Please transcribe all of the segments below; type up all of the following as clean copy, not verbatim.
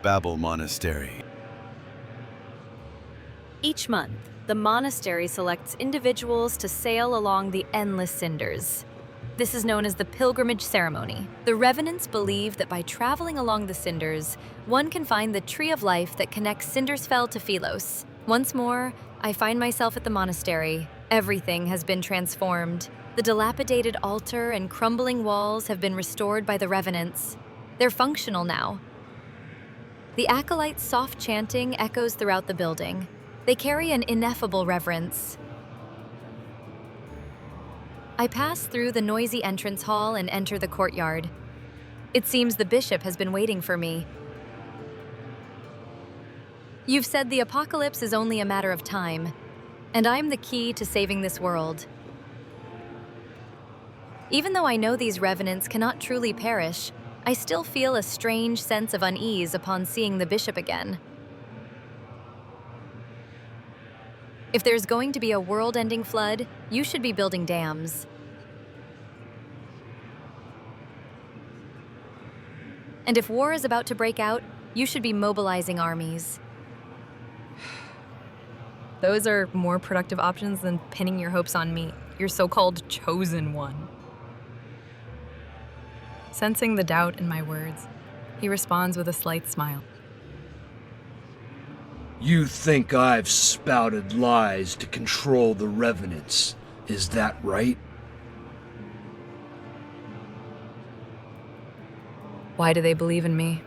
Babel Monastery. Each month, the monastery selects individuals to sail along the endless cinders. This is known as the pilgrimage ceremony. The revenants believe that by traveling along the cinders, one can find the tree of life that connects Cindersfell to Philos. Once more, I find myself at the monastery. Everything has been transformed. The dilapidated altar and crumbling walls have been restored by the revenants. They're functional now. The acolytes' soft chanting echoes throughout the building. They carry an ineffable reverence. I pass through the noisy entrance hall and enter the courtyard. It seems the bishop has been waiting for me. You've said the apocalypse is only a matter of time, and I'm the key to saving this world. Even though I know these revenants cannot truly perish, I still feel a strange sense of unease upon seeing the bishop again. If there's going to be a world-ending flood, you should be building dams. And if war is about to break out, you should be mobilizing armies. Those are more productive options than pinning your hopes on me, your so-called chosen one. Sensing the doubt in my words, he responds with a slight smile. You think I've spouted lies to control the revenants, is that right? Why do they believe in me?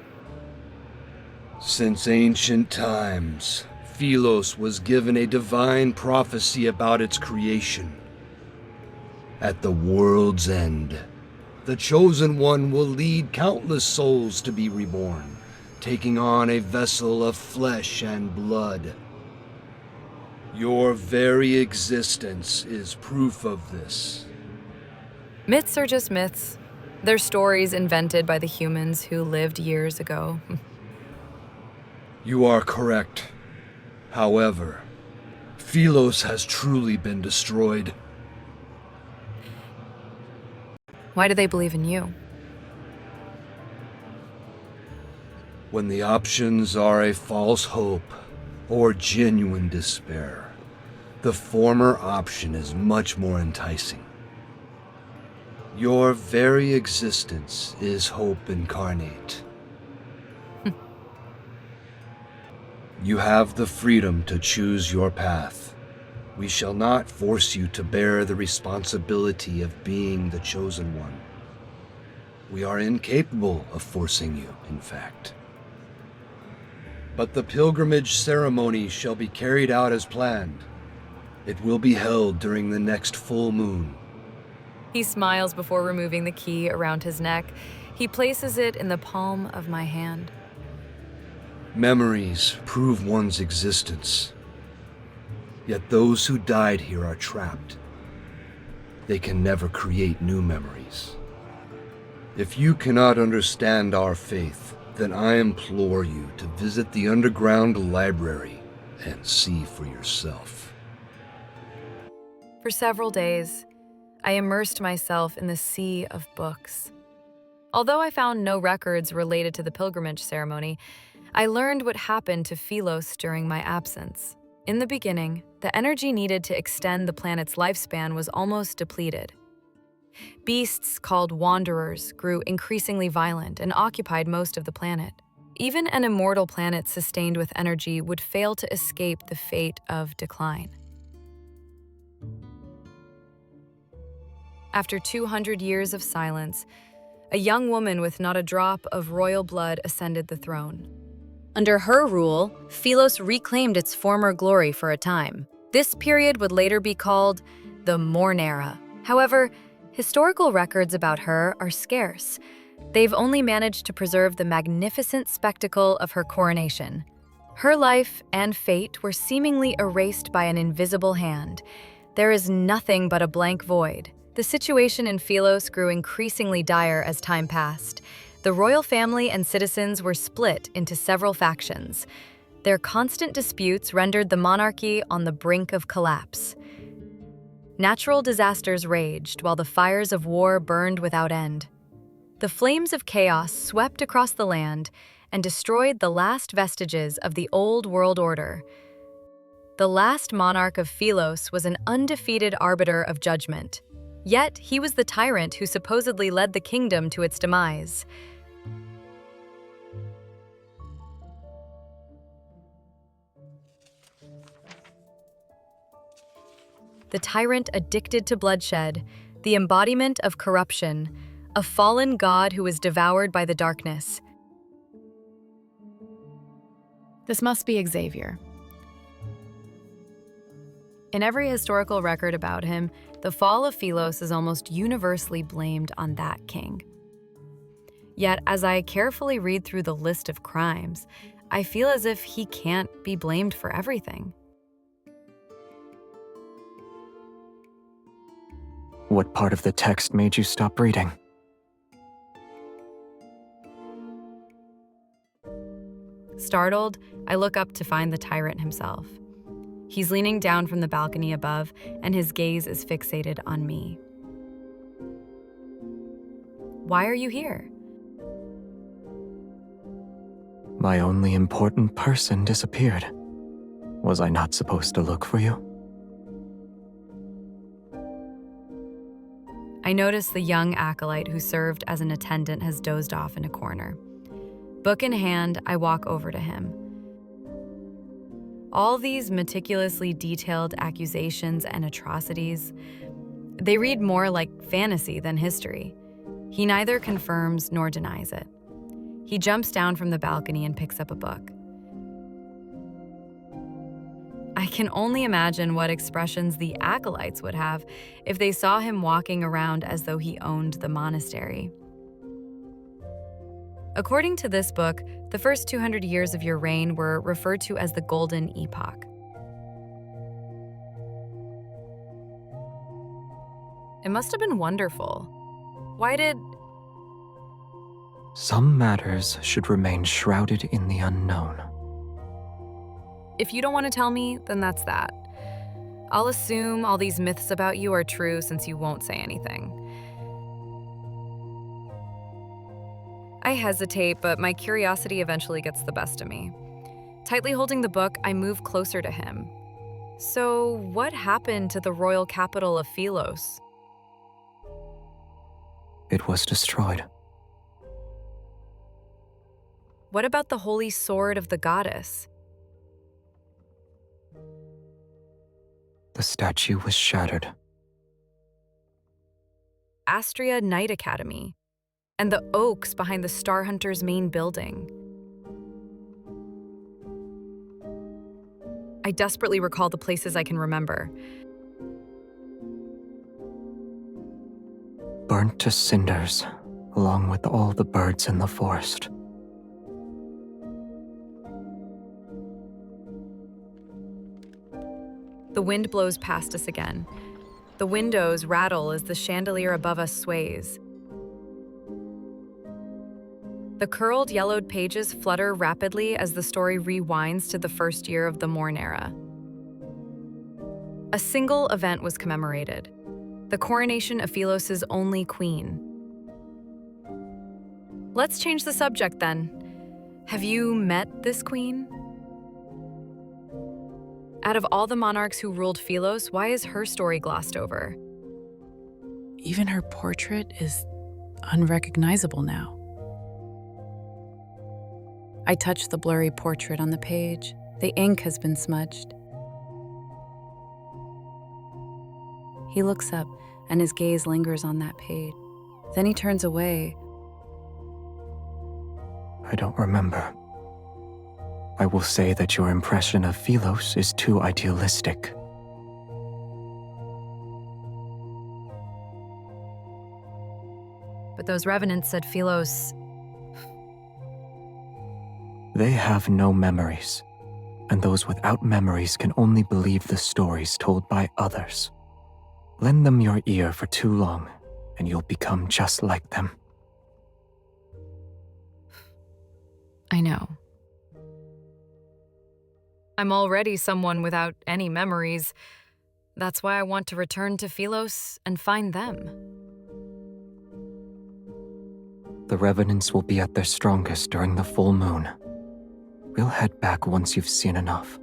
Since ancient times, Philos was given a divine prophecy about its creation. At the world's end, the Chosen One will lead countless souls to be reborn, taking on a vessel of flesh and blood. Your very existence is proof of this. Myths are just myths. They're stories invented by the humans who lived years ago. You are correct. However, Philos has truly been destroyed. Why do they believe in you? When the options are a false hope or genuine despair, the former option is much more enticing. Your very existence is hope incarnate. You have the freedom to choose your path. We shall not force you to bear the responsibility of being the chosen one. We are incapable of forcing you, in fact. But the pilgrimage ceremony shall be carried out as planned. It will be held during the next full moon. He smiles before removing the key around his neck. He places it in the palm of my hand. Memories prove one's existence. Yet those who died here are trapped. They can never create new memories. If you cannot understand our faith, then I implore you to visit the underground library and see for yourself. For several days, I immersed myself in the sea of books. Although I found no records related to the pilgrimage ceremony, I learned what happened to Philos during my absence. In the beginning, the energy needed to extend the planet's lifespan was almost depleted. Beasts called wanderers grew increasingly violent and occupied most of the planet. Even an immortal planet sustained with energy would fail to escape the fate of decline. After 200 years of silence, a young woman with not a drop of royal blood ascended the throne. Under her rule, Philos reclaimed its former glory for a time. This period would later be called the Morn Era. However, historical records about her are scarce. They've only managed to preserve the magnificent spectacle of her coronation. Her life and fate were seemingly erased by an invisible hand. There is nothing but a blank void. The situation in Philos grew increasingly dire as time passed. The royal family and citizens were split into several factions. Their constant disputes rendered the monarchy on the brink of collapse. Natural disasters raged while the fires of war burned without end. The flames of chaos swept across the land, and destroyed the last vestiges of the old world order. The last monarch of Philos was an undefeated arbiter of judgment. Yet he was the tyrant who supposedly led the kingdom to its demise. The tyrant addicted to bloodshed, the embodiment of corruption, a fallen god who was devoured by the darkness. This must be Xavier. In every historical record about him, the fall of Philos is almost universally blamed on that king. Yet, as I carefully read through the list of crimes, I feel as if he can't be blamed for everything. What part of the text made you stop reading? Startled, I look up to find the tyrant himself. He's leaning down from the balcony above, and his gaze is fixated on me. Why are you here? My only important person disappeared. Was I not supposed to look for you? I notice the young acolyte who served as an attendant has dozed off in a corner. Book in hand, I walk over to him. All these meticulously detailed accusations and atrocities, they read more like fantasy than history. He neither confirms nor denies it. He jumps down from the balcony and picks up a book. I can only imagine what expressions the acolytes would have if they saw him walking around as though he owned the monastery. According to this book, the first 200 years of your reign were referred to as the Golden Epoch. It must have been wonderful. Why did... Some matters should remain shrouded in the unknown. If you don't want to tell me, then that's that. I'll assume all these myths about you are true since you won't say anything. I hesitate, but my curiosity eventually gets the best of me. Tightly holding the book, I move closer to him. So, what happened to the royal capital of Philos? It was destroyed. What about the holy sword of the goddess? The statue was shattered. Astria Knight Academy, and the oaks behind the Star Hunter's main building. I desperately recall the places I can remember. Burnt to cinders, along with all the birds in the forest. The wind blows past us again. The windows rattle as the chandelier above us sways. The curled, yellowed pages flutter rapidly as the story rewinds to the first year of the Morn era. A single event was commemorated: the coronation of Philos' only queen. Let's change the subject then. Have you met this queen? Out of all the monarchs who ruled Philos, why is her story glossed over? Even her portrait is unrecognizable now. I touch the blurry portrait on the page. The ink has been smudged. He looks up, and his gaze lingers on that page. Then he turns away. I don't remember. I will say that your impression of Philos is too idealistic. But those revenants said Philos... They have no memories, and those without memories can only believe the stories told by others. Lend them your ear for too long, and you'll become just like them. I know. I'm already someone without any memories. That's why I want to return to Philos and find them. The revenants will be at their strongest during the full moon. We'll head back once you've seen enough.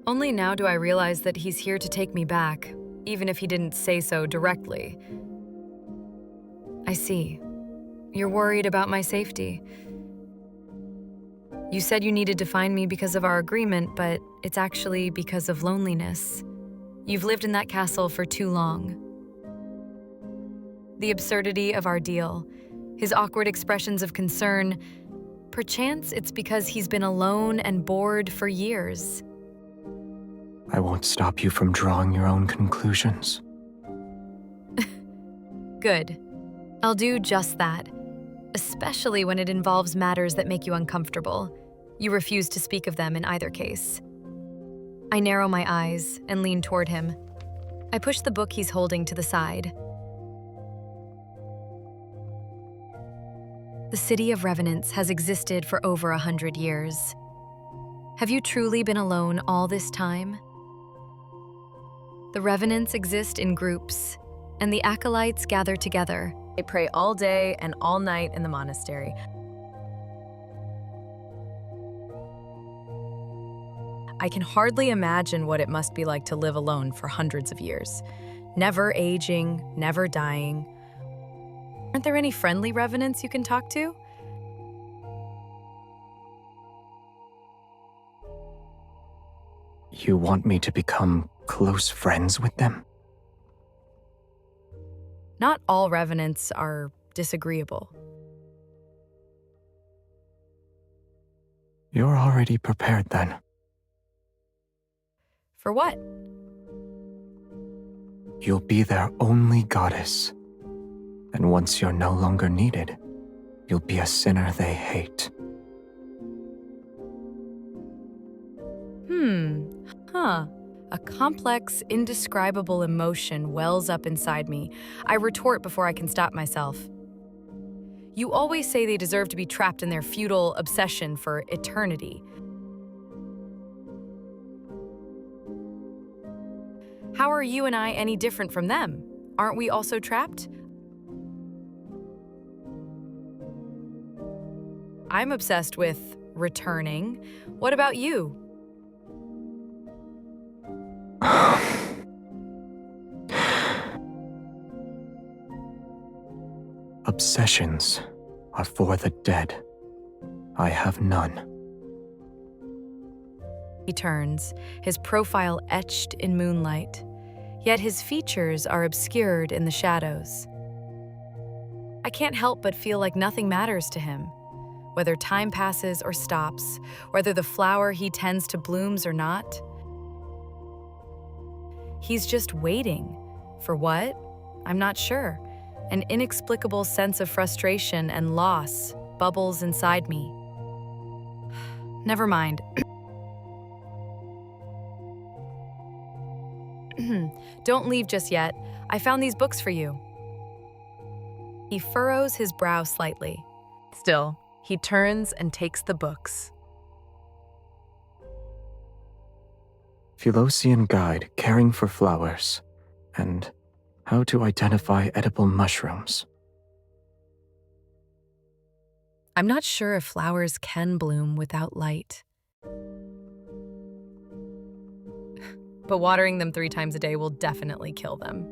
Only now do I realize that he's here to take me back, even if he didn't say so directly. I see. You're worried about my safety. You said you needed to find me because of our agreement, but it's actually because of loneliness. You've lived in that castle for too long. The absurdity of our deal, his awkward expressions of concern, perchance it's because he's been alone and bored for years. I won't stop you from drawing your own conclusions. Good. I'll do just that, especially when it involves matters that make you uncomfortable. You refuse to speak of them in either case. I narrow my eyes and lean toward him. I push the book he's holding to the side. The city of Revenants has existed for over 100 years. Have you truly been alone all this time? The Revenants exist in groups, and the acolytes gather together. They pray all day and all night in the monastery. I can hardly imagine what it must be like to live alone for hundreds of years. Never aging, never dying. Aren't there any friendly revenants you can talk to? You want me to become close friends with them? Not all revenants are disagreeable. You're already prepared then. For what? You'll be their only goddess. And once you're no longer needed, you'll be a sinner they hate. A complex, indescribable emotion wells up inside me. I retort before I can stop myself. You always say they deserve to be trapped in their futile obsession for eternity. How are you and I any different from them? Aren't we also trapped? I'm obsessed with returning. What about you? Obsessions are for the dead. I have none. He turns, his profile etched in moonlight, yet his features are obscured in the shadows. I can't help but feel like nothing matters to him, whether time passes or stops, whether the flower he tends to blooms or not. He's just waiting. For what? I'm not sure. An inexplicable sense of frustration and loss bubbles inside me. Never mind. Don't leave just yet. I found these books for you. He furrows his brow slightly. Still, he turns and takes the books. Philosian Guide, Caring for Flowers, and How to Identify Edible Mushrooms. I'm not sure if flowers can bloom without light. But watering them 3 times a day will definitely kill them.